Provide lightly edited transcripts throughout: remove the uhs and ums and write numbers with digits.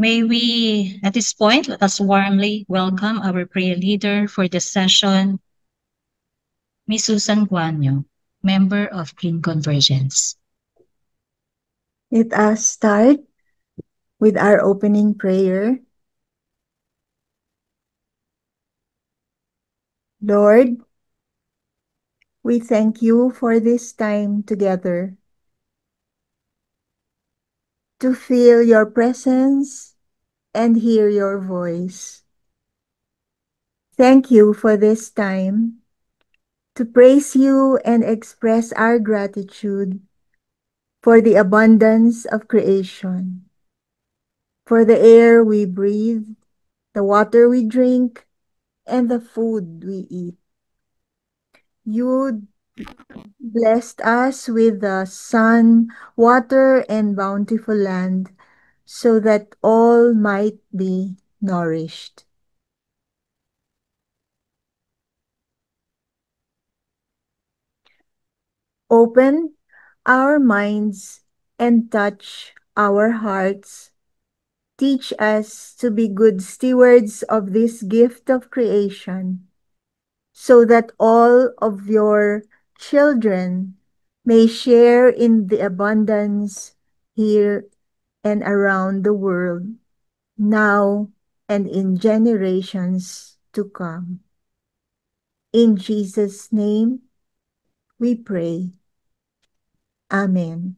May we, at this point, let us warmly welcome our prayer leader for this session, Ms. Susan Guanyo, member of Green Convergence. Let us start with our opening prayer. Lord, we thank you for this time together to feel your presence and hear your voice. Thank you for this time to praise you and express our gratitude for the abundance of creation, for the air we breathe, the water we drink, and the food we eat. You blessed us with the sun, water, and bountiful land so that all might be nourished. Open our minds and touch our hearts. Teach us to be good stewards of this gift of creation, so that all of your children may share in the abundance here and around the world, now and in generations to come. In Jesus' name we pray. Amen.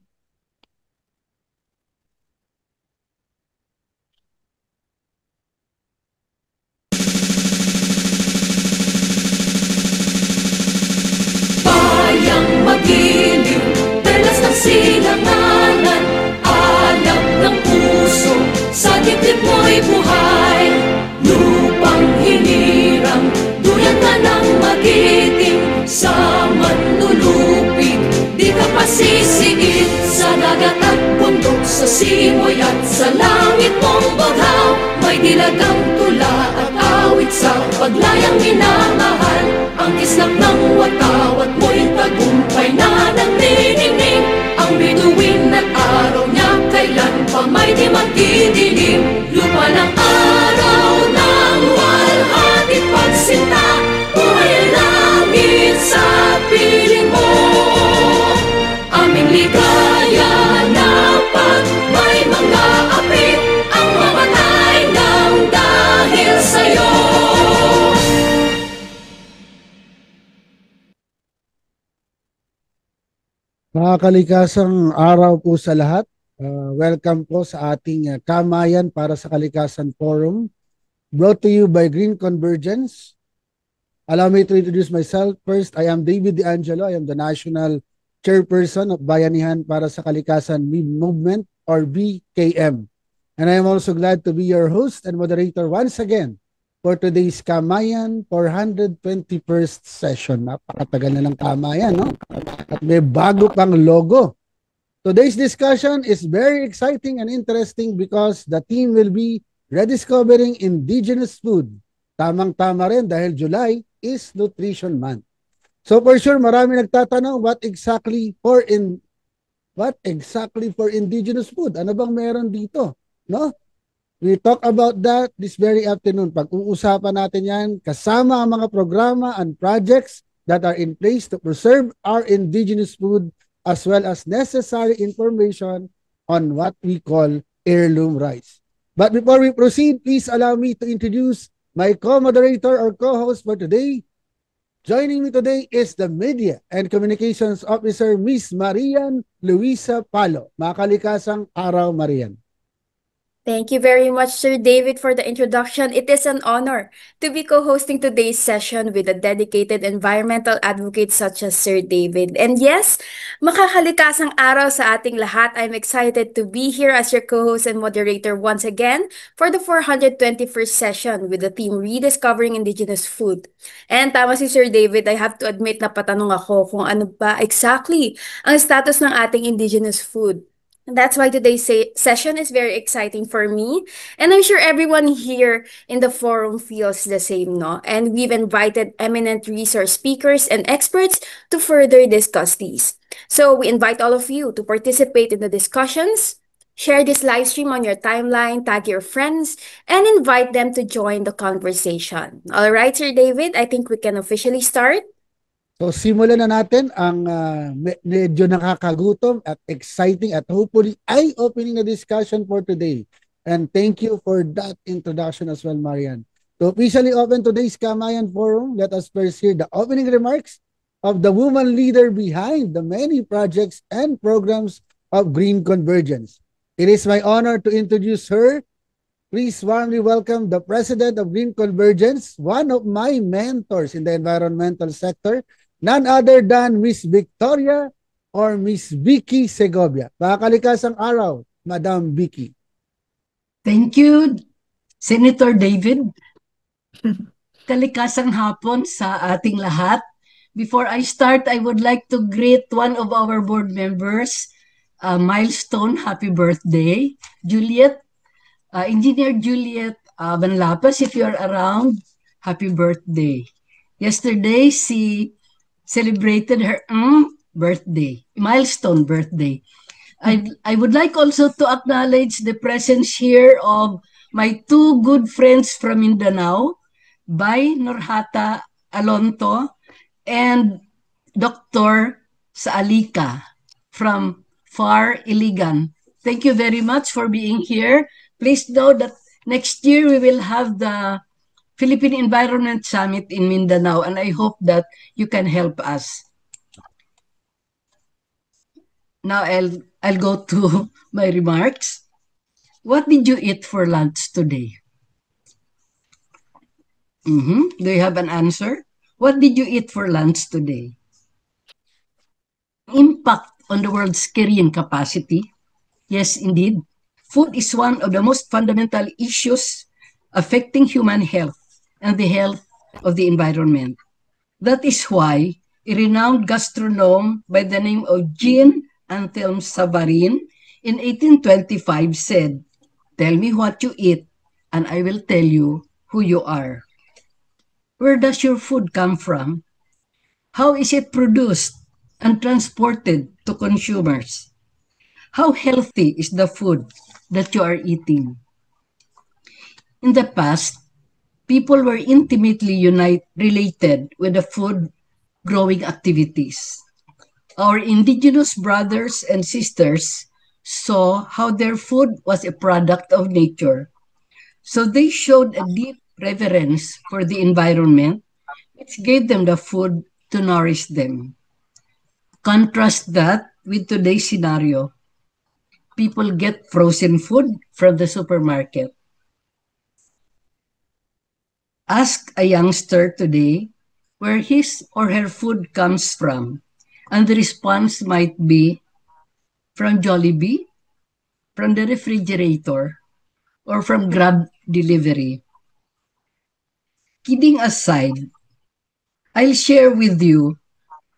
Bayang magiliw, dalas ng silanganan, alab ng puso, sa dibdib mo'y buhay. Lupang hinirang, duyan ka ng magiting, sa manlulupig, di ka pasisiit. Sa dagat at bundok, sa simoy at sa langit mong baghaw, may dilagang tula at awit sa paglayang minamahal. Ang kislap ng watawat mo'y tagumpay na nagniningning. Ang bituin at araw niya kailan pa may di magdidilim. Lupa ng araw ng walhatit pagsinta, buhay langit sa piling mo. Aming ligaya na pag may mga api, ang mamatay ng dahil sa'yo. Mga kalikasang araw po sa lahat. Welcome po sa ating Kamayan para sa Kalikasan Forum, brought to you by Green Convergence. Allow me to introduce myself. First, I am David De Angelo. I am the National Chairperson of Bayanihan para sa Kalikasan Movement, or BKM. And I am also glad to be your host and moderator once again for today's Kamayan 421st session. Napakatagal na lang Kamayan, no? At may bago pang logo. Today's discussion is very exciting and interesting because the theme will be rediscovering indigenous food. Tamang-tama rin dahil July is Nutrition Month. So for sure, marami nagtatanong what exactly for indigenous food? Ano bang meron dito? No? We talk about that this very afternoon. Pag-uusapan natin yan kasama ang mga programa and projects that are in place to preserve our indigenous food as well as necessary information on what we call heirloom rice. But before we proceed, please allow me to introduce my co-moderator or co-host for today. Joining me today is the Media and Communications Officer, Miss Marian Luisa Palo. Makalikasang araw, Marian. Thank you very much, Sir David, for the introduction. It is an honor to be co-hosting today's session with a dedicated environmental advocate such as Sir David. And yes, makakalikasang araw sa ating lahat. I'm excited to be here as your co-host and moderator once again for the 421st session with the theme Rediscovering Indigenous Food. And tama si Sir David, I have to admit na patanong ako kung ano ba exactly ang status ng ating indigenous food. And that's why today's session is very exciting for me. And I'm sure everyone here in the forum feels the same, no? And we've invited eminent resource speakers and experts to further discuss these. So we invite all of you to participate in the discussions, Share this live stream on your timeline, tag your friends, and invite them to join the conversation. All right, Sir David, I think we can officially start. So simulan na natin ang medyo nakakagutom at exciting at hopefully eye-opening na discussion for today. And thank you for that introduction as well, Marian. To officially open today's Kamayan Forum, let us first hear the opening remarks of the woman leader behind the many projects and programs of Green Convergence. It is my honor to introduce her. Please warmly welcome the President of Green Convergence, one of my mentors in the environmental sector, none other than Miss Victoria or Miss Vicky Segovia. Pakalikasang araw, Madam Vicky. Thank you, Senator David. Kalikasang hapon sa ating lahat. Before I start, I would like to greet one of our board members, Milestone, happy birthday. Juliet, Engineer Juliet Banlapas, if you're around, happy birthday. Yesterday, she celebrated her birthday, milestone birthday. I would like also to acknowledge the presence here of my two good friends from Mindanao, Bay Norhata Alonto and Dr. Saalika from Far Iligan. Thank you very much for being here. Please know that next year we will have the Philippine Environment Summit in Mindanao, and I hope that you can help us. Now I'll go to my remarks. What did you eat for lunch today? Do you have an answer? What did you eat for lunch today? Impact on the world's carrying capacity. Yes, indeed. Food is one of the most fundamental issues affecting human health and the health of the environment. That is why a renowned gastronome by the name of Jean Anselm Savarin in 1825 said, "Tell me what you eat, and I will tell you who you are." Where does your food come from? How is it produced and transported to consumers? How healthy is the food that you are eating? In the past, people were intimately related with the food growing activities. Our indigenous brothers and sisters saw how their food was a product of nature. So they showed a deep reverence for the environment, which gave them the food to nourish them. Contrast that with today's scenario. People get frozen food from the supermarket. Ask a youngster today where his or her food comes from, and the response might be from Jollibee, from the refrigerator, or from Grab delivery. Kidding aside, I'll share with you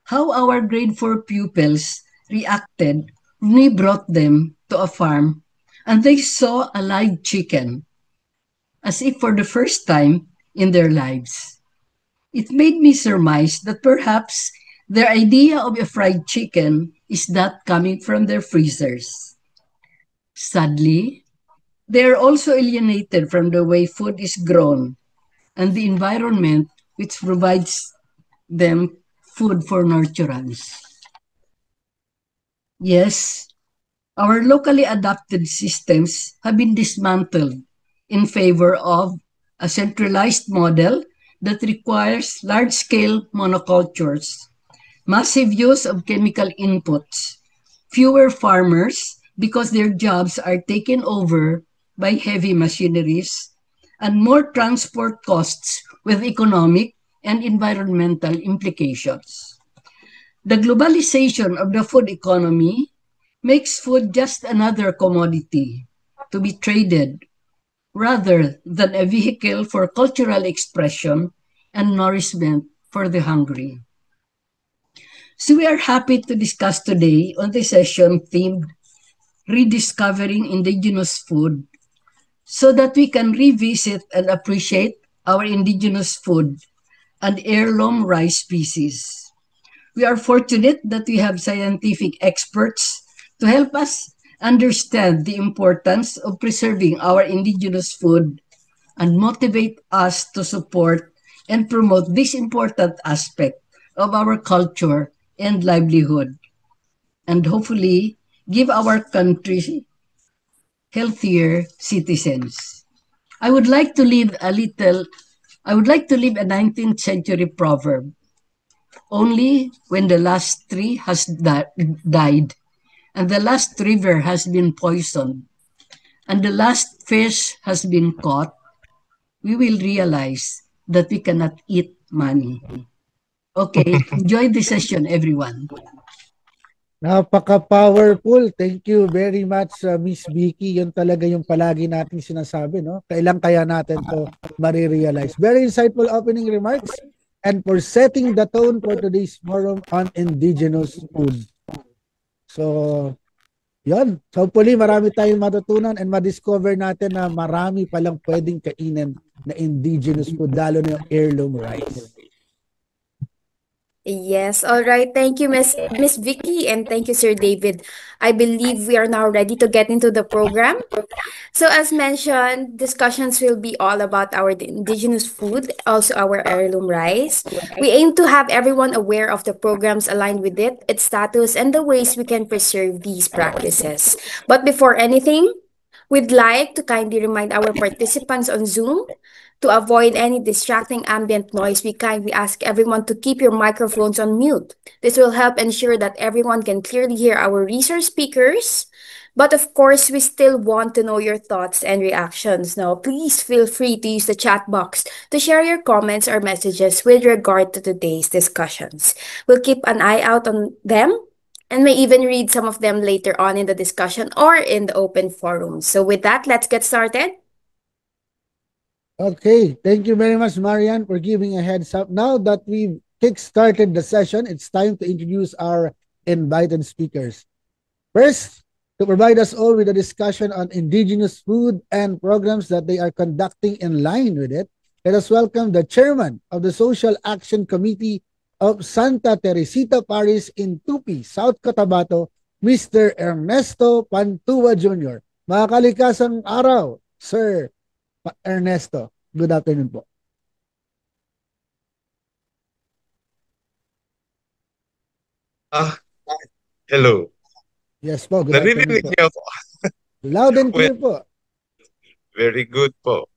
how our grade 4 pupils reacted when we brought them to a farm and they saw a live chicken, as if for the first time in their lives. It made me surmise that perhaps their idea of a fried chicken is that coming from their freezers. Sadly, they are also alienated from the way food is grown and the environment which provides them food for nurturance. Yes, our locally adapted systems have been dismantled in favor of a centralized model that requires large-scale monocultures, massive use of chemical inputs, fewer farmers because their jobs are taken over by heavy machineries, and more transport costs with economic and environmental implications. The globalization of the food economy makes food just another commodity to be traded rather than a vehicle for cultural expression and nourishment for the hungry. So we are happy to discuss today on the session themed Rediscovering Indigenous Food so that we can revisit and appreciate our indigenous food and heirloom rice species. We are fortunate that we have scientific experts to help us understand the importance of preserving our indigenous food, and motivate us to support and promote this important aspect of our culture and livelihood, and hopefully give our country healthier citizens. I would like to leave a 19th century proverb. Only when the last tree has died, and the last river has been poisoned, and the last fish has been caught, we will realize that we cannot eat money. Okay, enjoy the session, everyone. Napaka-powerful. Thank you very much, Miss Vicky. Yun talaga yung palagi nating sinasabi, no? Kailan kaya natin to marirealize. Very insightful opening remarks and for setting the tone for today's forum on indigenous food. So, yun. So, hopefully, marami tayong matutunan and madiscover natin na marami palang pwedeng kainin na indigenous food, lalo na yung heirloom rice. Yes, all right. Thank you, Miss Vicky, and thank you, Sir David. I believe we are now ready to get into the program. So, as mentioned, discussions will be all about our indigenous food, also our heirloom rice. We aim to have everyone aware of the programs aligned with it, its status, and the ways we can preserve these practices. But before anything, we'd like to kindly remind our participants on Zoom to avoid any distracting ambient noise. We kindly ask everyone to keep your microphones on mute. This will help ensure that everyone can clearly hear our resource speakers. But of course, we still want to know your thoughts and reactions. Now, please feel free to use the chat box to share your comments or messages with regard to today's discussions. We'll keep an eye out on them and may even read some of them later on in the discussion or in the open forum. So with that, let's get started. Okay, thank you very much, Marian, for giving a heads up. Now that we've kick-started the session, it's time to introduce our invited speakers. First, to provide us all with a discussion on indigenous food and programs that they are conducting in line with it, let us welcome the chairman of the Social Action Committee of Santa Teresita Parish in Tupi, South Cotabato, Mr. Ernesto Pantua Jr. Mga kalikasang araw, Sir Ernesto. Good afternoon po. Hello. Yes po, good afternoon Naririnig po. niyo ako? Loud and clear po. Very good po.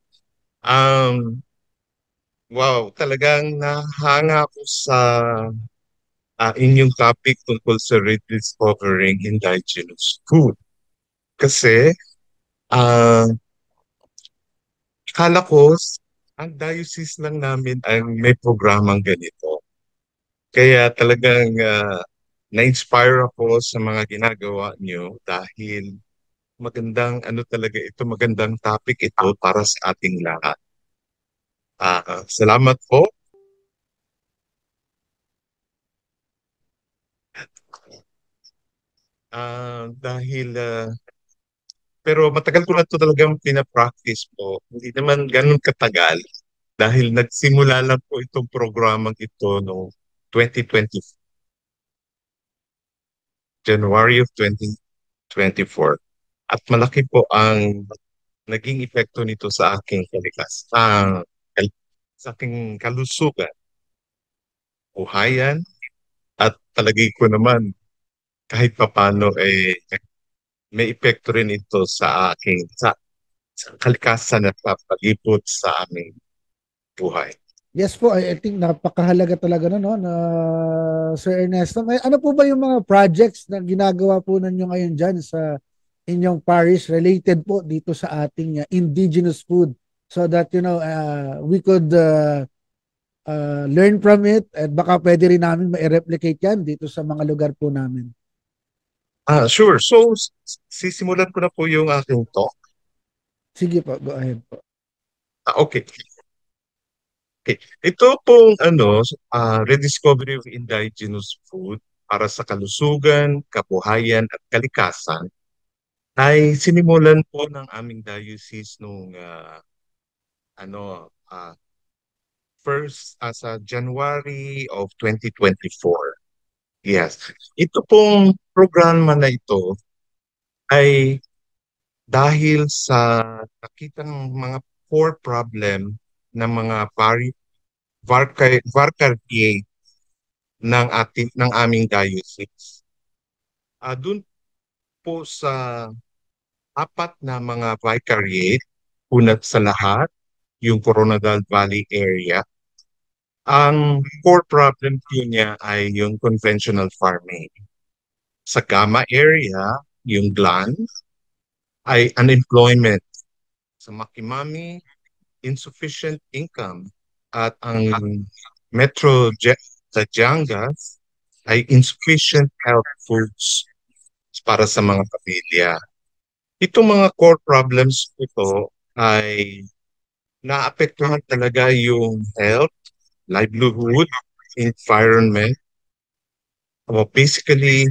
Wow, talagang nahanga ako sa inyong topic tungkol sa rediscovering indigenous food. Kasi, akala ko, ang diocese lang namin ang may programang ganito. Kaya talagang na-inspire ako sa mga ginagawa niyo dahil magandang magandang topic ito para sa ating lahat. Salamat po. Pero matagal ko na ito talagang pinapractice po. Hindi naman ganun katagal dahil nagsimula lang po itong programang ito noong 2020, January of 2024. At malaki po ang naging epekto nito sa aking sa aking kalusugan, buhayan, at talagay ko naman kahit papano may epekto rin ito sa kalikasan at papalibot sa aming buhay. Yes po, I think napakahalaga talaga no, na Sir Ernesto. Ano po ba yung mga projects na ginagawa po ninyo ngayon dyan sa inyong parish related po dito sa ating indigenous food so that we could learn from it at baka pwede rin namin ma-replicate yan dito sa mga lugar po namin. Sure. So, sisimulan ko na po yung aking talk. Sige po, go ahead po. Okay. Ito pong rediscovery of indigenous food para sa kalusugan, kabuhayan at kalikasan ay sinimulan po ng aming diocese noong first sa January of 2024. Yes. Ito pong programa na ito ay dahil sa nakitang mga core problem ng mga Varcartier ng aming diocese. Doon po sa apat na mga vicariate, unat sa lahat, yung Coronadal Valley area, ang core problem po niya ay yung conventional farming. Sa Gama area, yung GLAN, ay unemployment. Sa Makimami, insufficient income. At ang sa Jangas ay insufficient health foods para sa mga pamilya. Itong mga core problems ito ay naapektuhan talaga yung health, livelihood, environment, basically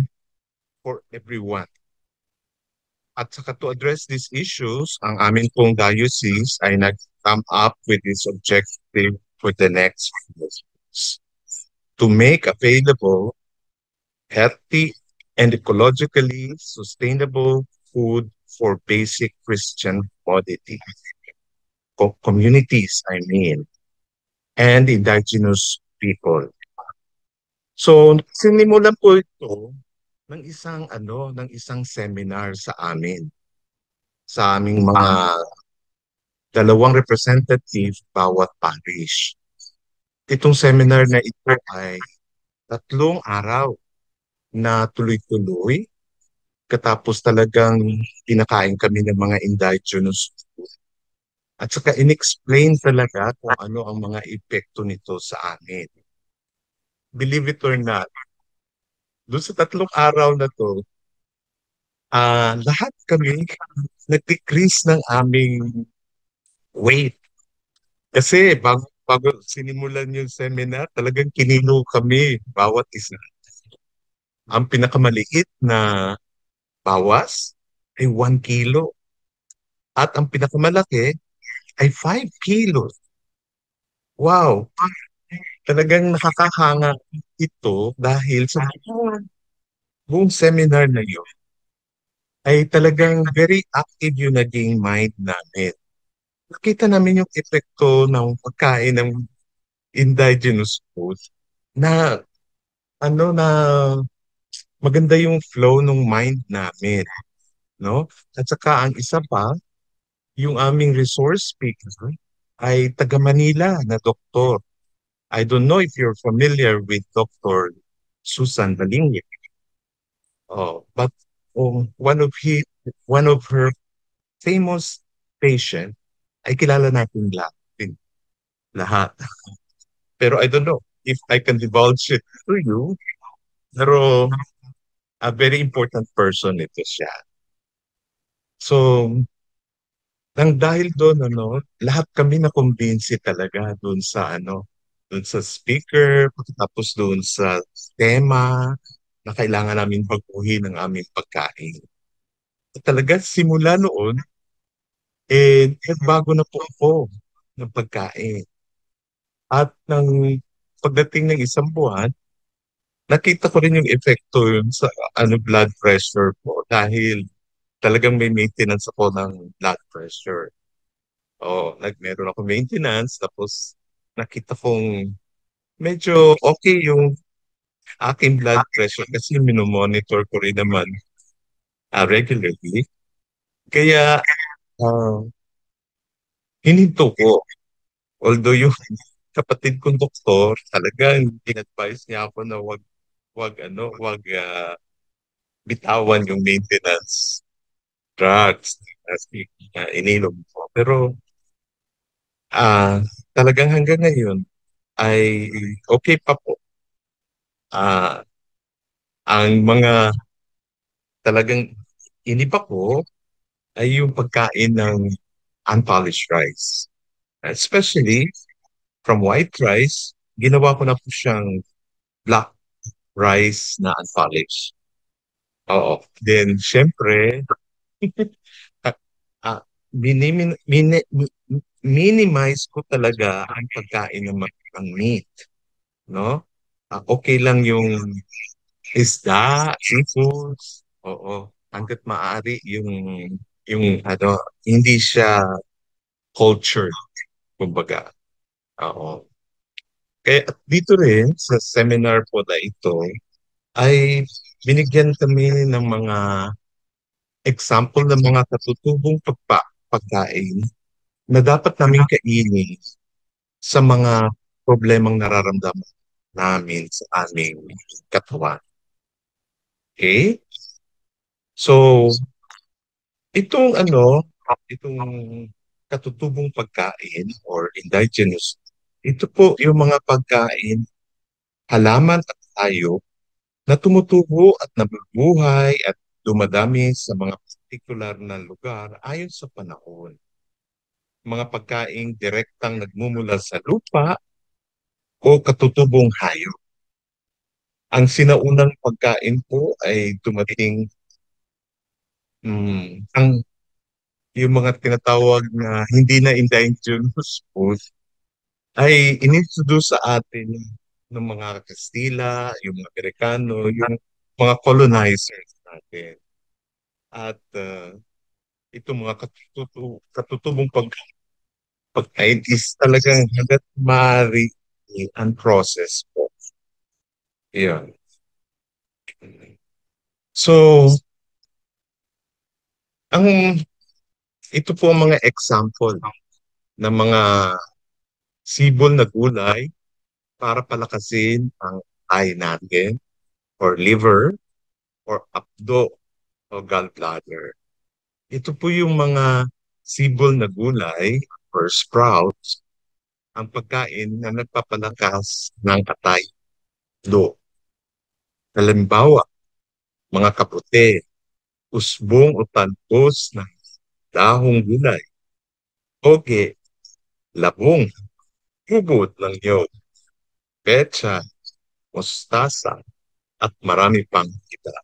for everyone. At saka to address these issues, ang amin pong diocese ay nag-come up with this objective for the next few years to make available healthy and ecologically sustainable food for basic Christian commodities, communities, and indigenous people. So, sinimulan po ito ng isang seminar sa amin. Sa aming mga dalawang representative bawat parish. Itong seminar na ito ay 3 araw na tuloy-tuloy. Katapos talagang pinakain kami ng mga indigenous food. At saka in-explain talaga kung ano ang mga epekto nito sa amin. Believe it or not, doon sa 3 araw na to, lahat kami nag-decrease ng aming weight. Kasi bago sinimulan yung seminar, talagang kinilo kami bawat isa. Ang pinakamaliit na bawas ay 1 kilo. At ang pinakamalaki ay 5 kilos. Wow! Talagang nakakahanga ito dahil sa buong seminar na yun ay talagang very active yung naging mind namin. Nakita namin yung epekto ng pagkain ng indigenous food na na maganda yung flow ng mind namin, no? At saka ang isa pa, yung aming resource speaker ay taga Manila na doktor. I don't know if you're familiar with Dr. Susan Balingye. But one of her famous patient ay kilala natin lahat. Pero I don't know if I can divulge it to you. Pero a very important person ito siya. So, nang dahil doon, lahat kami na-convince talaga doon sa doon sa speaker, tapos doon sa tema na kailangan namin baguhin ang aming pagkain. At talaga, simula noon, bago na po ako ng pagkain. At nang pagdating ng 1 buwan, nakita ko rin yung epekto yun sa blood pressure ko dahil talagang may maintenance ako ng blood pressure. Meron ako maintenance, tapos nakita kong medyo okay yung aking blood pressure kasi minomonitor ko rin naman regularly. Kaya hininto ko. Although yung kapatid kong doktor, talagang in-advise niya ako na wag bitawan yung maintenance drugs na ininom ko. Pero talagang hanggang ngayon ay okay pa po. Ang mga talagang iniba ko ay yung pagkain ng unpolished rice. Especially from white rice, ginawa ko na po siyang black rice na unpolished. Then, syempre, minimize ko talaga ang pagkain ng meat. Okay lang yung isda, seafoods, hangga't maaari yung ano, hindi siya cultured, kumbaga. Oo. Kaya at dito rin sa seminar po na ito ay binigyan kami ng mga example ng mga katutubong pagkain na dapat namin kainin sa mga problemang nararamdaman namin sa aming katawan. Okay? So, itong katutubong pagkain or indigenous, ito po yung mga pagkain, halaman at hayop na tumutubo at nabubuhay at dumadami sa mga partikular na lugar ayon sa panahon. Mga pagkaing direktang nagmumula sa lupa o katutubong hayop. Ang sinaunang pagkain po ay dumating yung mga tinatawag na hindi na indigenous food ay inintroduce sa atin ng mga Kastila, yung mga Amerikano, yung mga colonizers natin. At itong mga katutubong pagkain is talagang hangga't maaari unprocessed po. Yan. So, ito po ang mga example ng mga sibol na gulay para palakasin ang eye natin or liver or apdo o gallbladder. Ito po yung mga sibol na gulay or sprouts, ang pagkain na nagpapalakas ng atay, do. Halimbawa, mga kapote, usbong o talbos ng dahong gulay, toge, labong, hubot ng niyog, petsa, mustasa, at marami pang iba.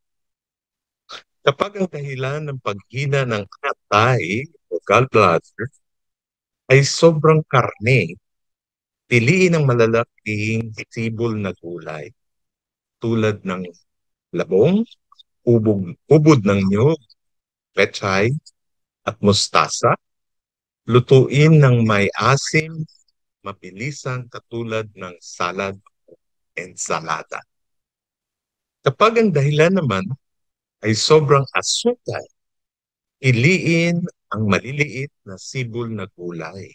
Kapag ang dahilan ng paghina ng atay o gallbladder ay sobrang karne, piliin ang malalaking sibol na gulay tulad ng labong, ubod ng niyog, pechay, at mustasa. Lutuin ng may asim, mabilisan katulad ng salad o ensalada. Kapag ang dahilan naman ay sobrang asukal, piliin ang maliliit na sibol na gulay.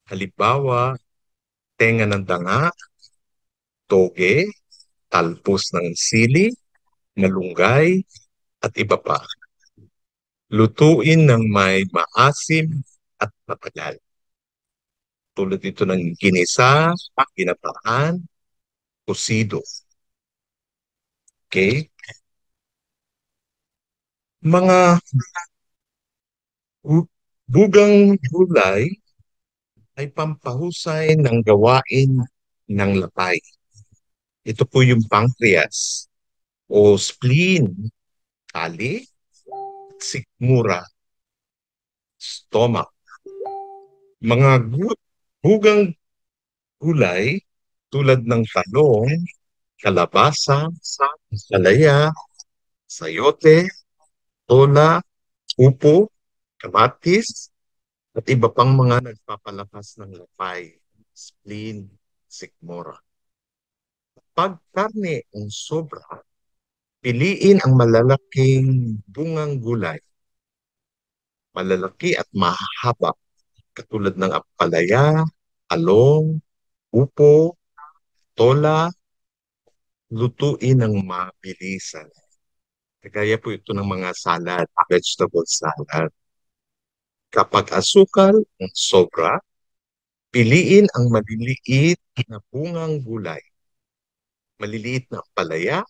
Halimbawa, tenga ng danga, toge, talbos ng sili, malunggay, at iba pa. Lutuin ng may maasim at matagal. Tulad ito ng ginisa, ginataan, kusido. Okay? Mga bugang gulay ay pampahusay ng gawain ng lapay. Ito po yung pancreas o spleen, kali, sikmura, stomach. Mga bugang gulay tulad ng talong, kalabasa, salaya, sayote, tola, upo, kamatis, at iba pang mga nagpapalakas ng lapay, spleen, sikmura. Pag karne ang sobra, piliin ang malalaking bungang gulay. Malalaki at mahaba, katulad ng ampalaya, along, upo, tola, lutuin ng mabilisan. Kagaya po ito ng mga salad, vegetable salad. Kapag asukal ang sobra, piliin ang maliliit na bungang gulay. Maliliit na palaya,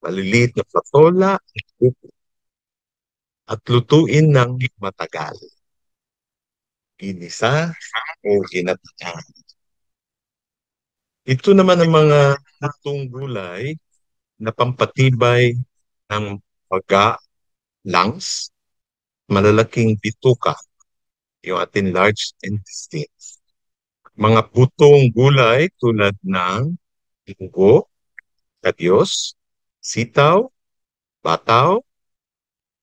maliliit na patola, at lutuin ng matagal. Ginisa o ginataan. Ito naman ang mga lutong gulay na pampatibay ng paga, lungs, malalaking bituka, yung ating large intestine. Mga butong gulay tulad ng linggo, kadyos, sitaw, bataw,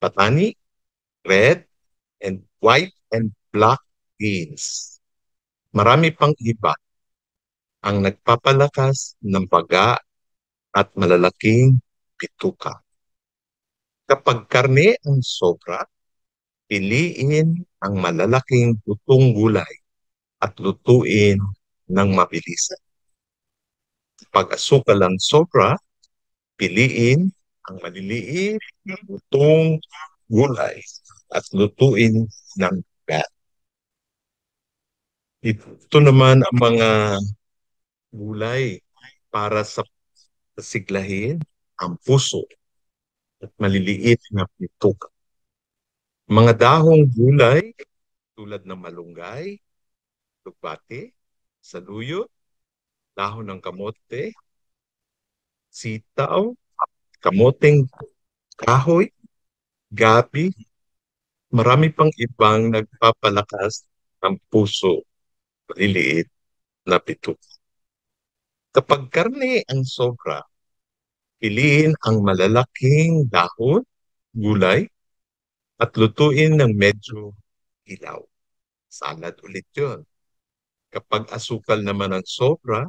patani, red, and white and black beans. Marami pang iba ang nagpapalakas ng baga at malalaking bituka. Kapag karne ang sobra, piliin ang malalaking lutong gulay at lutuin ng mabilisan. Pag asukal ang sobra, piliin ang maliliit na lutong gulay at lutuin ng gat. Ito naman ang mga gulay para sa siglahin ang puso at maliliit na bituka. Mga dahong gulay tulad ng malunggay, lugbati, saluyot, dahon ng kamote, sitaw, kamoteng kahoy, gabi, marami pang ibang nagpapalakas ng puso, maliliit na bituka. Kapag karne ang sobra, piliin ang malalaking dahon, gulay, at lutuin ng medyo ilaw. Salad ulit yun. Kapag asukal naman ang sobra,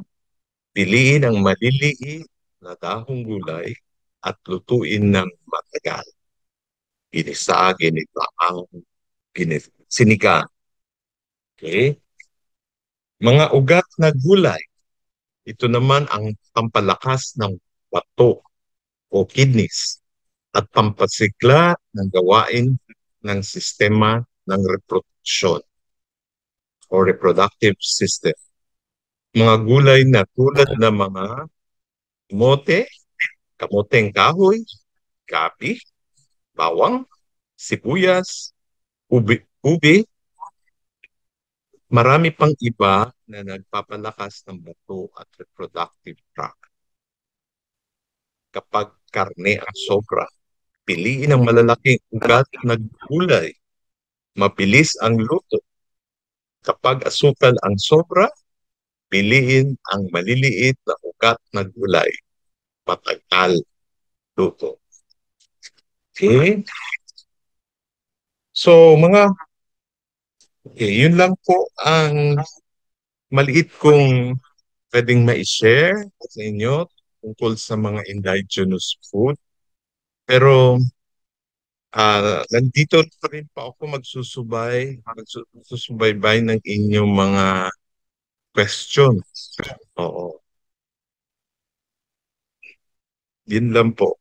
piliin ang maliliit na dahong gulay at lutuin ng matagal. Ginisa, ginitaang, sinigang. Okay? Mga ugat na gulay. Ito naman ang pampalakas ng bato o kidneys at pampasigla ng gawain ng sistema ng reproduksyon o reproductive system. Mga gulay na tulad ng mga kamote, kamoteng kahoy, gabi, bawang, sibuyas, ubi, marami pang iba na nagpapalakas ng bato at reproductive tract. Kapag karne ang sobra, piliin ang malalaking ugat na gulay. Mabilis ang luto. Kapag asukal ang sobra, piliin ang maliliit na ugat na gulay. Matagal luto. Okay? So, yun lang po ang maliit kong pwedeng ma-share sa inyo tungkol sa mga indigenous food. Pero nandito pa rin pa ako magsusubaybay ng inyong mga questions. Oo. Yun lang po.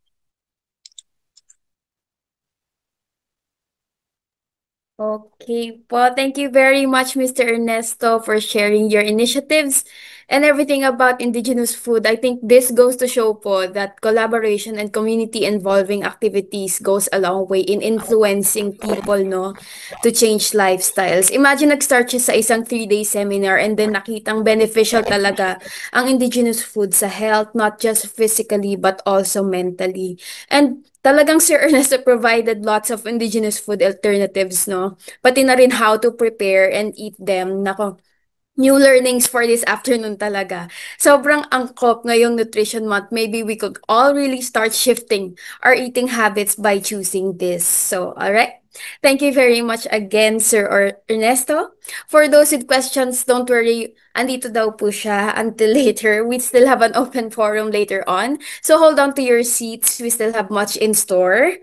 Okay po. Thank you very much, Mr. Ernesto, for sharing your initiatives and everything about indigenous food. I think this goes to show po that collaboration and community involving activities goes a long way in influencing people, no, to change lifestyles. Imagine nag-start siya sa isang 3-day seminar and then nakitang beneficial talaga ang indigenous food sa health, not just physically but also mentally. And talagang Sir Ernesto provided lots of indigenous food alternatives, no? Pati na rin how to prepare and eat them. Nako, new learnings for this afternoon talaga. Sobrang angkop ngayong Nutrition Month. Maybe we could all really start shifting our eating habits by choosing this. So, all right. Thank you very much again, Sir Ernesto. For those with questions, don't worry. Andito daw po siya until later. We still have an open forum later on. So hold on to your seats. We still have much in store.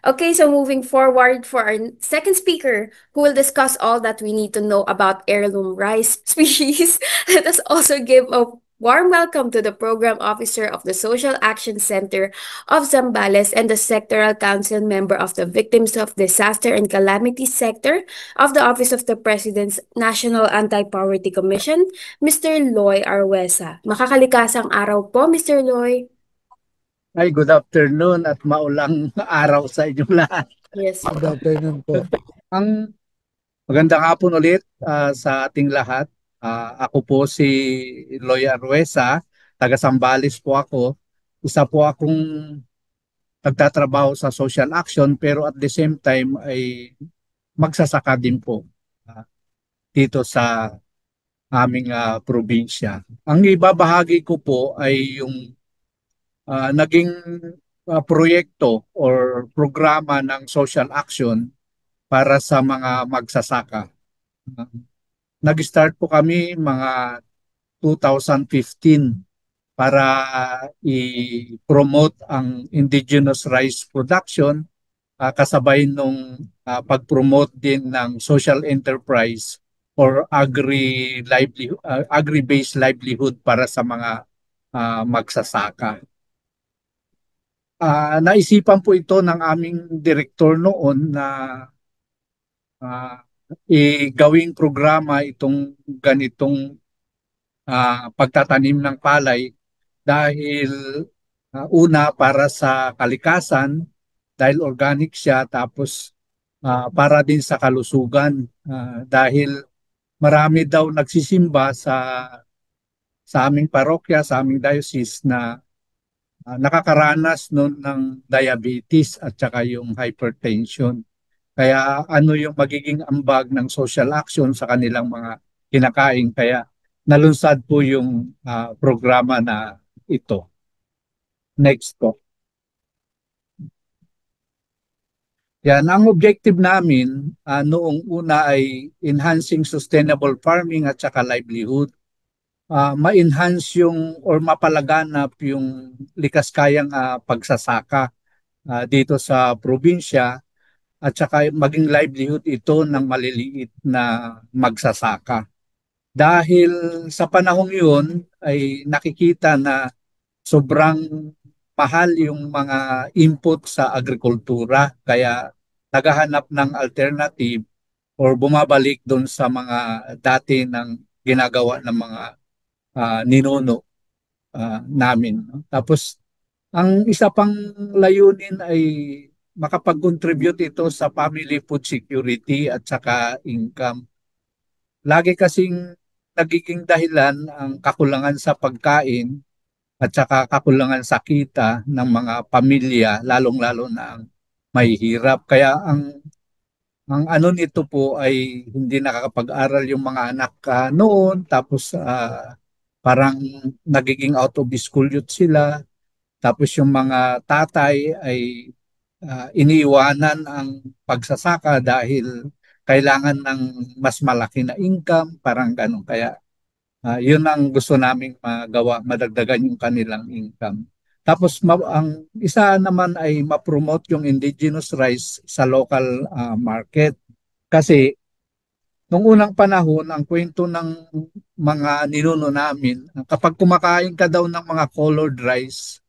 Okay, so moving forward for our second speaker, who will discuss all that we need to know about heirloom rice species. Let us also give a warm welcome to the Program Officer of the Social Action Center of Zambales and the Sectoral Council Member of the Victims of Disaster and Calamity Sector of the Office of the President's National Anti-Poverty Commission, Mr. Loy Arwesa. Makakalikasang araw po, Mr. Loy. Ay, good afternoon at maulang araw sa inyong lahat. Yes. Good afternoon po. Ang magandang hapon ulit sa ating lahat. Ako po si Loy Arwesa, taga Zambales po ako. Isa po akong nagtatrabaho sa social action pero at the same time ay magsasaka din po dito sa aming probinsya. Ang ibabahagi ko po ay yung naging proyekto or programa ng social action para sa mga magsasaka. Nag-start po kami mga 2015 para i-promote ang indigenous rice production, kasabay nung pag-promote din ng social enterprise or agri-based livelihood para sa mga magsasaka. Naisipan po ito ng aming direktor noon na gawing programa itong ganitong pagtatanim ng palay dahil una para sa kalikasan dahil organic siya, tapos para din sa kalusugan dahil marami daw nagsisimba sa aming parokya, sa aming diocese na nakakaranas nun ng diabetes at saka yung hypertension. Kaya ano yung magiging ambag ng social action sa kanilang mga kinakain. Kaya nalunsad po yung programa na ito. Next po. Yan, ang objective namin noong una ay enhancing sustainable farming at saka livelihood. Ma-enhance yung or mapalaganap yung likas kayang pagsasaka dito sa probinsya at saka maging livelihood ito ng maliliit na magsasaka. Dahil sa panahong yun ay nakikita na sobrang mahal yung mga input sa agrikultura, kaya naghahanap ng alternative or bumabalik doon sa mga dati ng ginagawa ng mga ninuno namin. Tapos ang isa pang layunin ay makapag-contribute ito sa family food security at saka income. Lagi kasing nagiging dahilan ang kakulangan sa pagkain at saka kakulangan sa kita ng mga pamilya, lalong-lalo na ang mahihirap. Kaya ang ano nito po ay hindi nakakapag-aral yung mga anak noon, tapos parang nagiging out of school youth sila. Tapos yung mga tatay ay iniiwanan ang pagsasaka dahil kailangan ng mas malaki na income, parang ganun. Kaya yun ang gusto naming magawa, madagdagan yung kanilang income. Tapos ang isa naman ay ma-promote yung indigenous rice sa local market. Kasi nung unang panahon, ang kwento ng mga ninuno namin, kapag kumakain ka daw ng mga colored rice,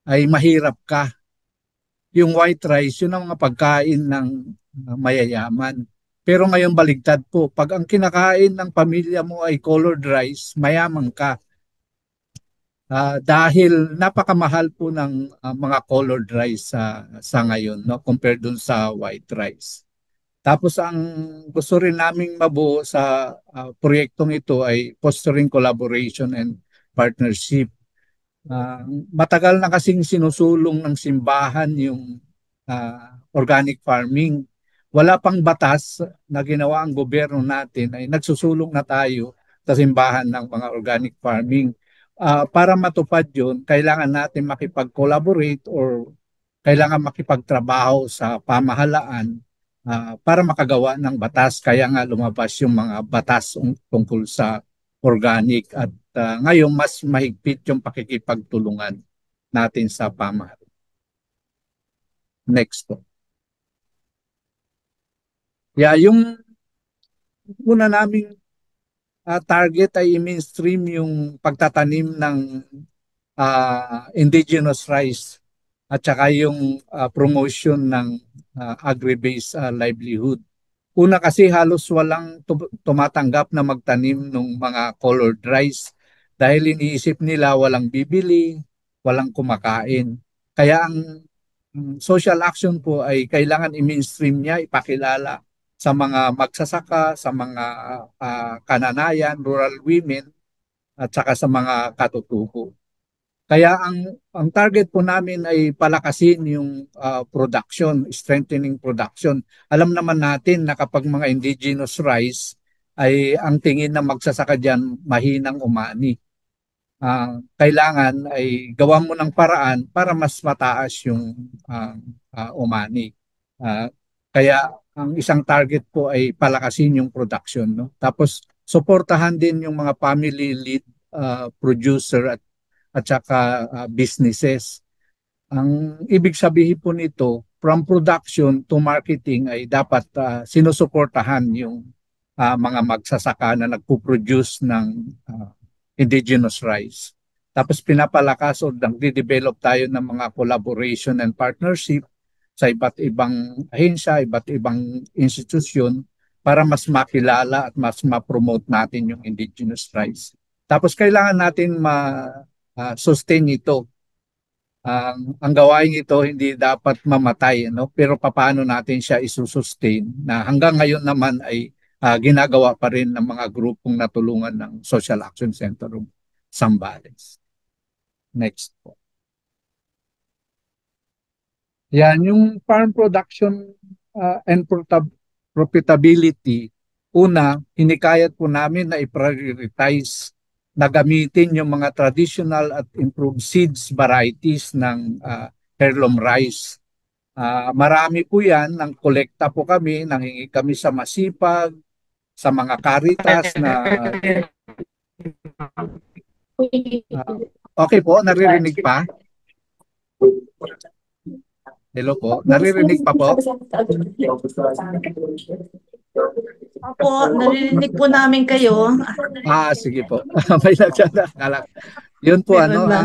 ay mahirap ka. Yung white rice, yun ang mga pagkain ng mayayaman. Pero ngayon baligtad po, pag ang kinakain ng pamilya mo ay colored rice, mayaman ka. Dahil napakamahal po ng mga colored rice sa ngayon, no, compared dun sa white rice. Tapos ang gusto rin naming mabuo sa proyektong ito ay fostering collaboration and partnership. Matagal na kasing sinusulong ng simbahan yung organic farming. Wala pang batas na ginawa ang gobyerno natin, ay nagsusulong na tayo sa simbahan ng mga organic farming. Para matupad yun, kailangan natin makipag-collaborate or kailangan makipagtrabaho sa pamahalaan para makagawa ng batas. Kaya nga lumabas yung mga batas tungkol sa organic at ngayon mas mahigpit yung pakikipagtulungan natin sa pamahalaan. Next po. Yung una naming target ay i-mainstream yung pagtatanim ng indigenous rice at saka yung promotion ng agri-based livelihood. Una kasi halos walang tumatanggap na magtanim ng mga colored rice dahil iniisip nila walang bibili, walang kumakain. Kaya ang social action po ay kailangan i-mainstream niya, ipakilala sa mga magsasaka, sa mga kananayan, rural women, at saka sa mga katutubo. Kaya ang target po namin ay palakasin yung production, strengthening production. Alam naman natin na kapag mga indigenous rice ay ang tingin na magsasaka dyan mahinang umani. kailangan ay gawan mo ng paraan para mas mataas yung umani. Kaya ang isang target po ay palakasin yung production, no? Tapos suportahan din yung mga family lead producer at saka businesses. Ang ibig sabihin po nito, from production to marketing ay dapat sinusuportahan yung mga magsasaka na nagpo-produce ng indigenous rice. Tapos pinapalakas o nagde-develop tayo ng mga collaboration and partnership sa iba't ibang ahensya, iba't ibang institusyon para mas makilala at mas ma-promote natin yung indigenous rice. Tapos kailangan natin ma-sustain ito. Ang gawain ito hindi dapat mamatay, no? Pero paano natin siya isusustain na hanggang ngayon naman ay ginagawa pa rin ng mga grupong natulungan ng Social Action Center of Zambales. Next po. Yan, yung farm production and profitability, una, hinikayat po namin na i-prioritize na gamitin yung mga traditional at improved seeds varieties ng heirloom rice. Marami po yan, nang kolekta po kami, nanghingi kami sa masipag, sa mga Caritas na okay po, naririnig pa? Hello po, naririnig pa po? Opo, naririnig po namin kayo. Sige po. May nagsasalak. Yun po,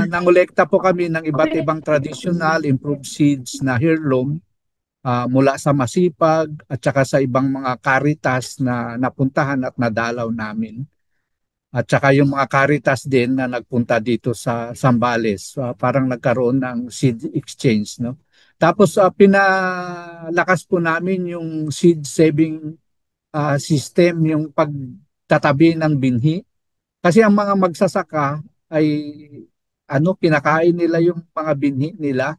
nangolekta po kami ng iba't ibang traditional improved seeds na heirloom mula sa masipag at saka sa ibang mga Caritas na napuntahan at nadalaw namin. At saka yung mga Caritas din na nagpunta dito sa Zambales. Parang nagkaroon ng seed exchange, no? Tapos pinalakas po namin yung seed saving system, yung pagtatabi ng binhi. Kasi ang mga magsasaka ay kinakain nila yung mga binhi nila.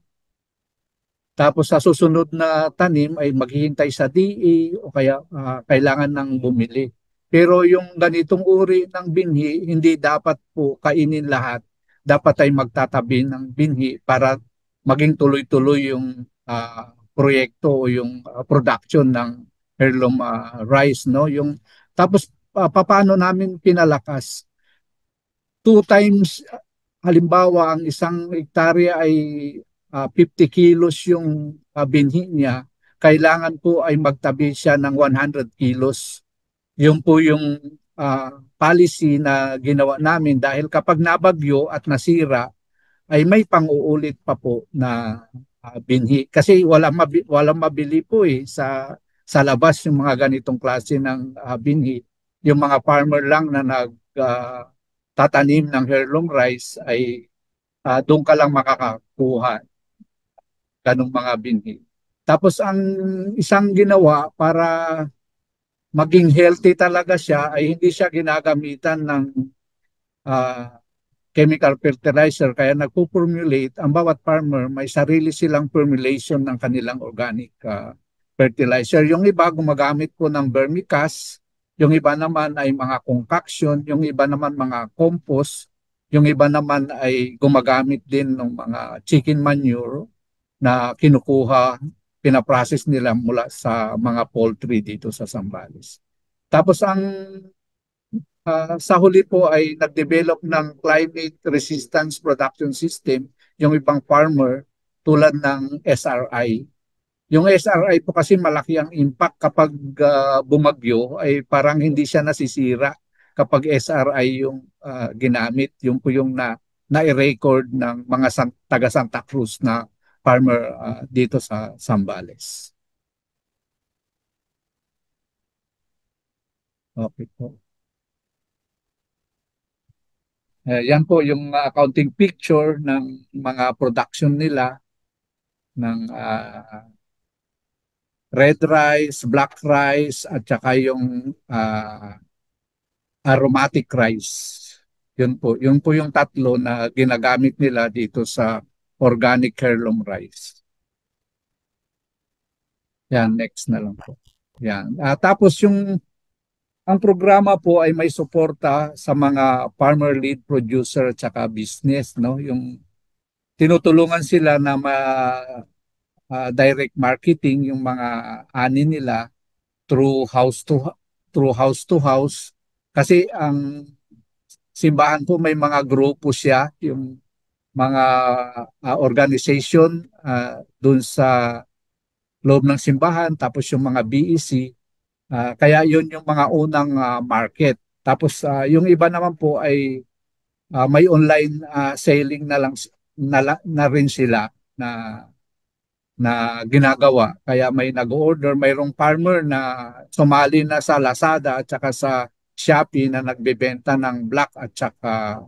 Tapos sa susunod na tanim ay maghihintay sa DA o kaya kailangan ng bumili. Pero yung ganitong uri ng binhi, hindi dapat po kainin lahat. Dapat ay magtatabi ng binhi para maging tuloy-tuloy yung proyekto o yung production ng heirloom rice, no? Tapos paano namin pinalakas? 2 times, halimbawa ang isang hektarya ay 50 kilos yung binhi niya, kailangan po ay magtabi siya ng 100 kilos. Yun po yung policy na ginawa namin dahil kapag nabagyo at nasira, ay may pang-uulit pa po na binhi. Kasi walang mabili po sa labas yung mga ganitong klase ng binhi. Yung mga farmer lang na nagtatanim ng heirloom rice ay doon ka lang makakakuha ganong mga binhi. Tapos ang isang ginawa para maging healthy talaga siya ay hindi siya ginagamitan ng chemical fertilizer, kaya nagpo-formulate ang bawat farmer, may sarili silang formulation ng kanilang organic fertilizer. Yung iba gumagamit po ng vermicast, yung iba naman ay mga concoction, yung iba naman mga compost, yung iba naman ay gumagamit din ng mga chicken manure na kinukuha, pinaprocess nila mula sa mga poultry dito sa Zambales. Tapos ang sa huli po ay nag-develop ng climate resistance production system yung ibang farmer tulad ng SRI. Yung SRI po kasi malaki ang impact kapag bumagyo, ay parang hindi siya nasisira kapag SRI yung ginamit. Yung po yung na-record ng mga taga Santa Cruz na farmer dito sa Zambales. Okay po. Yan po yung accounting picture ng mga production nila ng red rice, black rice, at saka yung aromatic rice. Yun po yung tatlo na ginagamit nila dito sa organic heirloom rice. Yan, next na lang po. Yan. Tapos yung Ang programa po ay may suporta sa mga farmer lead producer at saka business, no? Yung tinutulungan sila na direct marketing yung mga ani nila through house to house, kasi ang simbahan po may mga grupo siya, yung mga organization dun sa loob ng simbahan, tapos yung mga BEC. Kaya yun yung mga unang market. Tapos yung iba naman po ay may online selling na lang na rin sila na ginagawa. Kaya may nag-order, mayroong farmer na sumali na sa Lazada at saka sa Shopee na nagbebenta ng black at saka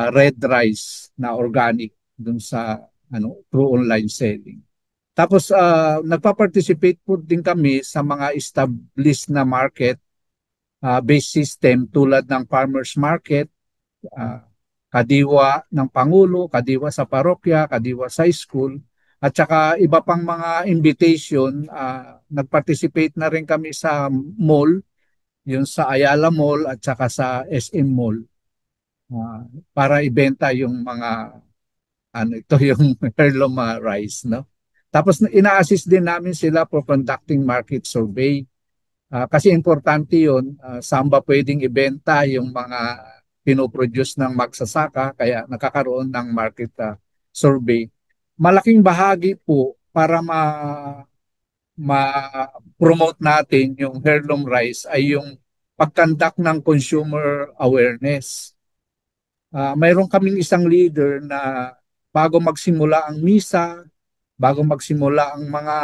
red rice na organic dun sa through online selling. Tapos nagpa-participate po din kami sa mga established na market based system tulad ng farmers market, kadiwa ng Pangulo, kadiwa sa parokya, kadiwa sa school, at saka iba pang mga invitation. Nag-participate na rin kami sa mall, yung sa Ayala Mall at saka sa SM Mall, para ibenta yung mga ito yung heirloom rice, no? Tapos ina-assist din namin sila for conducting market survey. Kasi importante yun, saan ba pwedeng ibenta yung mga pinoproduce ng magsasaka, kaya nakakaroon ng market survey. Malaking bahagi po para ma-promote natin yung heirloom rice ay yung pag-conduct ng consumer awareness. Mayroon kaming isang leader na bago magsimula ang misa, bago magsimula ang mga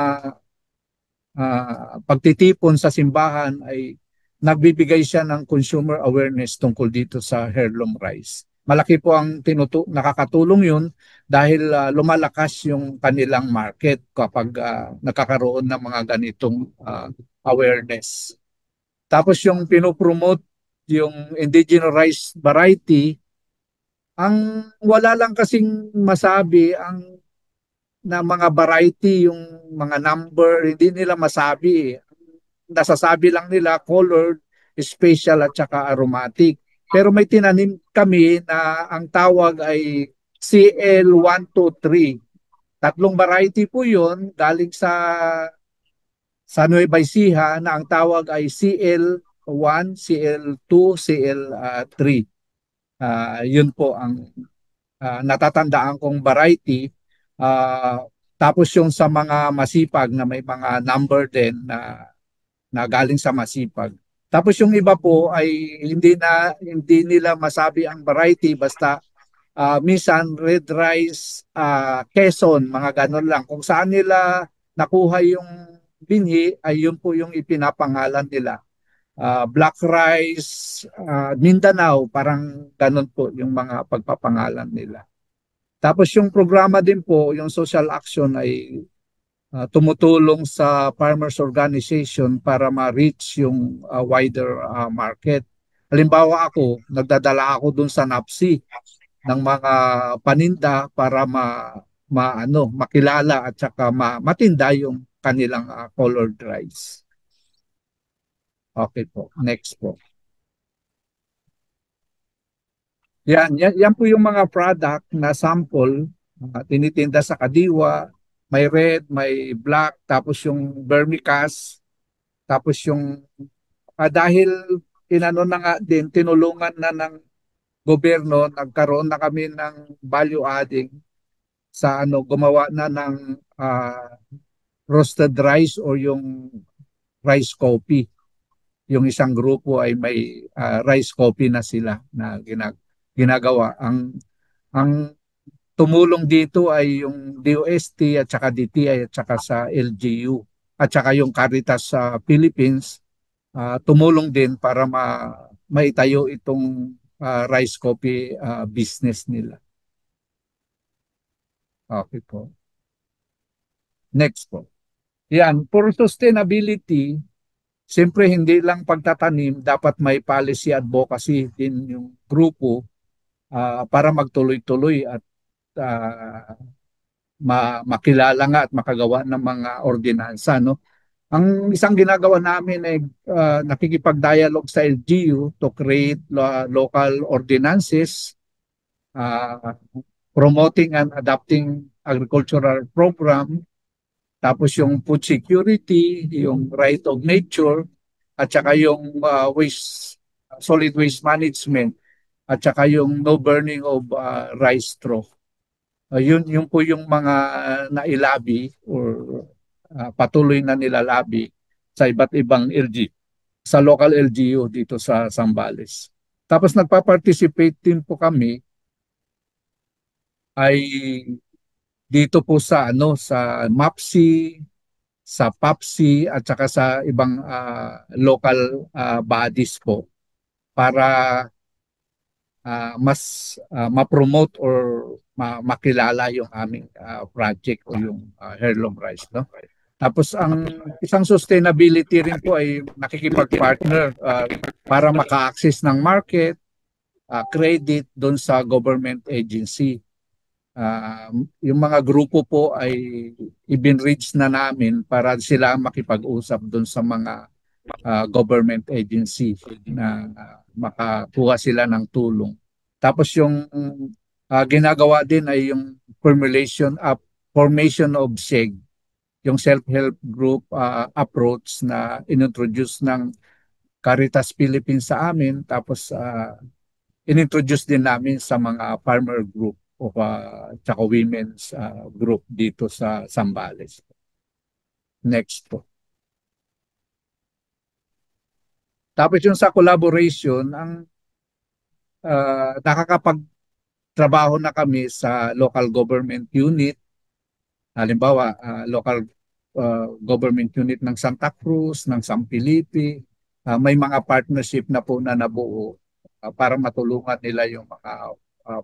pagtitipon sa simbahan, ay nagbibigay siya ng consumer awareness tungkol dito sa heirloom rice. Malaki po ang nakakatulong yun dahil lumalakas yung kanilang market kapag nakakaroon ng mga ganitong awareness. Tapos yung pinopromote yung indigenous rice variety, ang wala lang kasing masabi na mga variety, yung mga number, hindi nila masabi. Nasasabi lang nila colored, special at saka aromatic. Pero may tinanim kami na ang tawag ay CL123. Tatlong variety po yun galing sa Nueva Ecija, na ang tawag ay CL1, CL2, CL3. Yun po ang natatandaan kong variety. Tapos yung sa mga masipag na may mga number din na galing sa masipag. Tapos yung iba po ay hindi nila masabi ang variety, basta minsan red rice, Quezon, mga ganon lang. Kung saan nila nakuha yung binhi, ay yun po yung ipinapangalan nila. Black rice, Mindanao, parang ganon po yung mga pagpapangalan nila. Tapos yung programa din po, yung social action, ay tumutulong sa farmers organization para ma-reach yung wider market. Halimbawa ako, nagdadala ako dun sa NAPSI ng mga paninda para makilala at saka matinda yung kanilang colored rice. Okay po, next po. Yan po yung mga product na sample, tinitinda sa kadiwa. May red, may black, tapos yung vermicast, tapos yung dahil na nga din, tinulungan na ng gobyerno, nagkaroon na kami ng value adding sa gumawa na ng roasted rice o yung rice coffee. Yung isang grupo ay may rice coffee na sila na ginagawa. Ang tumulong dito ay yung DOST at saka DTI at saka sa LGU at saka yung Caritas sa Philippines, tumulong din para maitayo itong rice coffee business nila. Okay po. Next po. Yan, for sustainability, siyempre hindi lang pagtatanim, dapat may policy advocacy din yung grupo para magtuloy-tuloy at makilala nga at makagawa ng mga ordinansa, no? Ang isang ginagawa namin ay nakikipag-dialogue sa LGU to create local ordinances, promoting and adapting agricultural program, tapos yung food security, yung right of nature, at saka yung solid waste management, at saka yung no burning of rice straw. Yun po yung mga nailabi or patuloy na nilalabi sa iba't ibang sa local LGU dito sa Zambales. Tapos nagpa-participate din po kami ay dito po sa sa MAPSI, sa PAPSI at saka sa ibang local bodies po para mas ma-promote or makilala yung aming project o yung Heirloom Rice, no? Tapos ang isang sustainability rin po ay nakikipag-partner para maka-access ng market, credit doon sa government agency. Yung mga grupo po ay i-reach na namin para sila makipag-usap doon sa mga government agency na makakuha sila ng tulong. Tapos yung ginagawa din ay yung formation of SEG, yung self-help group approach na inintroduce ng Caritas Philippines sa amin. Tapos inintroduce din namin sa mga farmer group o tsaka women's group dito sa Zambales. Next po. Tapos yung sa collaboration, ang nakakapagtrabaho na kami sa local government unit. Halimbawa, local government unit ng Santa Cruz, ng San Felipe. May mga partnership na po na nabuo para matulungan nila yung mga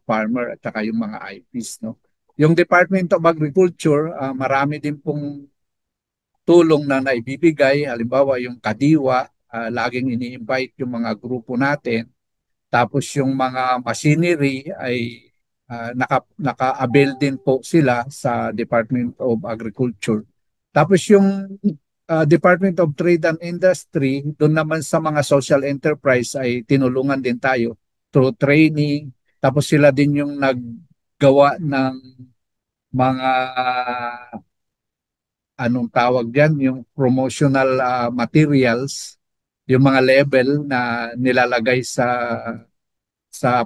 farmer at saka yung mga IPs. No? Yung Department of Agriculture, marami din pong tulong na naibibigay. Halimbawa, yung Kadiwa, laging ini-invite yung mga grupo natin. Tapos yung mga machinery ay naka-avail din po sila sa Department of Agriculture. Tapos yung Department of Trade and Industry, doon naman sa mga social enterprise ay tinulungan din tayo through training. Tapos sila din yung naggawa ng mga anong tawag diyan, yung promotional materials, yung mga label na nilalagay sa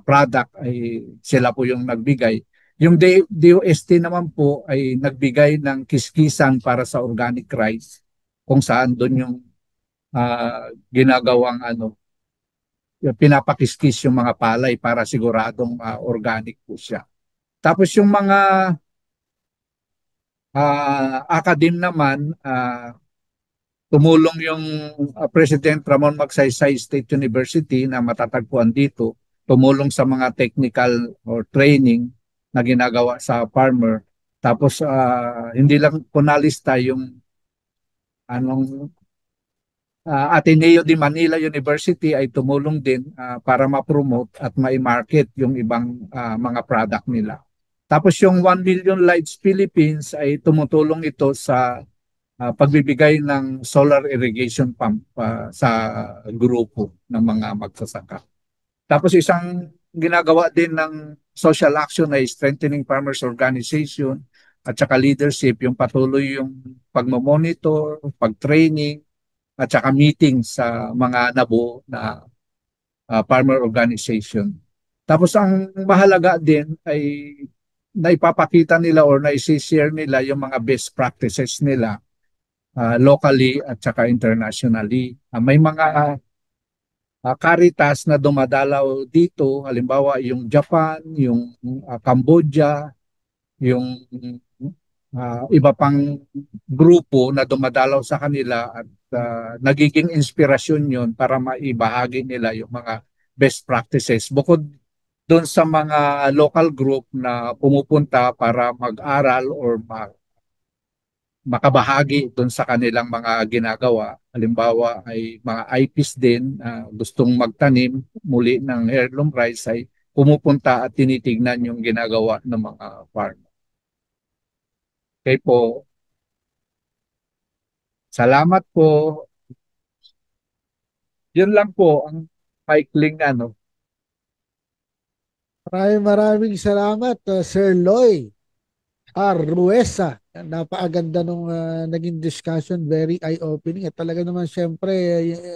product ay sila po yung nagbigay. Yung DOST naman po ay nagbigay ng kiskisan para sa organic rice kung saan doon yung ginagawang yung pinapakiskis yung mga palay para siguradong organic po siya. Tapos yung mga academe naman, tumulong yung President Ramon Magsaysay State University na matatagpuan dito, tumulong sa mga technical or training na ginagawa sa farmer. Tapos hindi lang po nalista yung Ateneo de Manila University ay tumulong din para ma-promote at ma-market yung ibang mga product nila. Tapos yung 1 Million Lights Philippines ay tumutulong ito sa pagbibigay ng solar irrigation pump sa grupo ng mga magsasaka. Tapos isang ginagawa din ng social action ay strengthening farmers organization at saka leadership, yung patuloy yung pagmamonitor, pag-training at saka meeting sa mga nabuo na farmer organization. Tapos ang mahalaga din ay naipapakita nila or naisi-share nila yung mga best practices nila locally at saka internationally. May mga Caritas na dumadalaw dito, halimbawa yung Japan, yung Cambodia, yung iba pang grupo na dumadalaw sa kanila at nagiging inspirasyon yun para maibahagi nila yung mga best practices. Bukod doon sa mga local group na pumupunta para mag-aral or makabahagi doon sa kanilang mga ginagawa. Halimbawa ay mga IPs din gustong magtanim muli ng heirloom rice ay pumupunta at tinitignan yung ginagawa ng mga farmer. Okay po. Salamat po. Yun lang po ang maikling ano. Maraming salamat, Sir Loy Ruesa. Napakaganda nung naging discussion, very eye-opening. At talaga naman siyempre,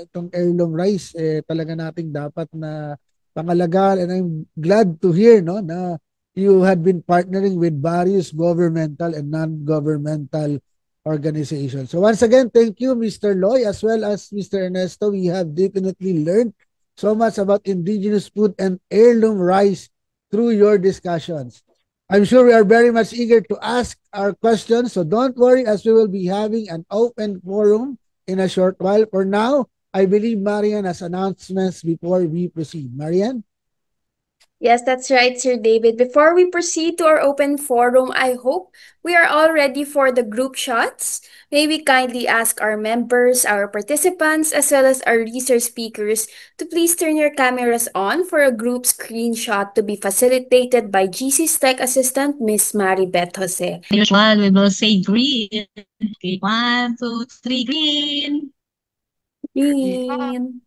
itong heirloom rice, talaga nating dapat na pangalagaan. And I'm glad to hear no, na you had been partnering with various governmental and non-governmental organizations. So once again, thank you, Mr. Loy, as well as Mr. Ernesto. We have definitely learned so much about indigenous food and heirloom rice through your discussions. I'm sure we are very much eager to ask our questions, so don't worry, as we will be having an open forum in a short while. For now, I believe Marian has announcements before we proceed. Marian? Yes, that's right, Sir David. Before we proceed to our open forum, I hope we are all ready for the group shots. May we kindly ask our members, our participants, as well as our research speakers to please turn your cameras on for a group screenshot to be facilitated by GC's Tech Assistant, Miss Maribeth Jose. Usual, we will say green. 1, 2, 3, green. Green.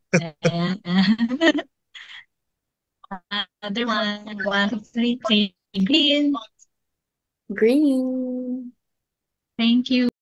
Another one. 1, 2, 3, green. Green. Thank you.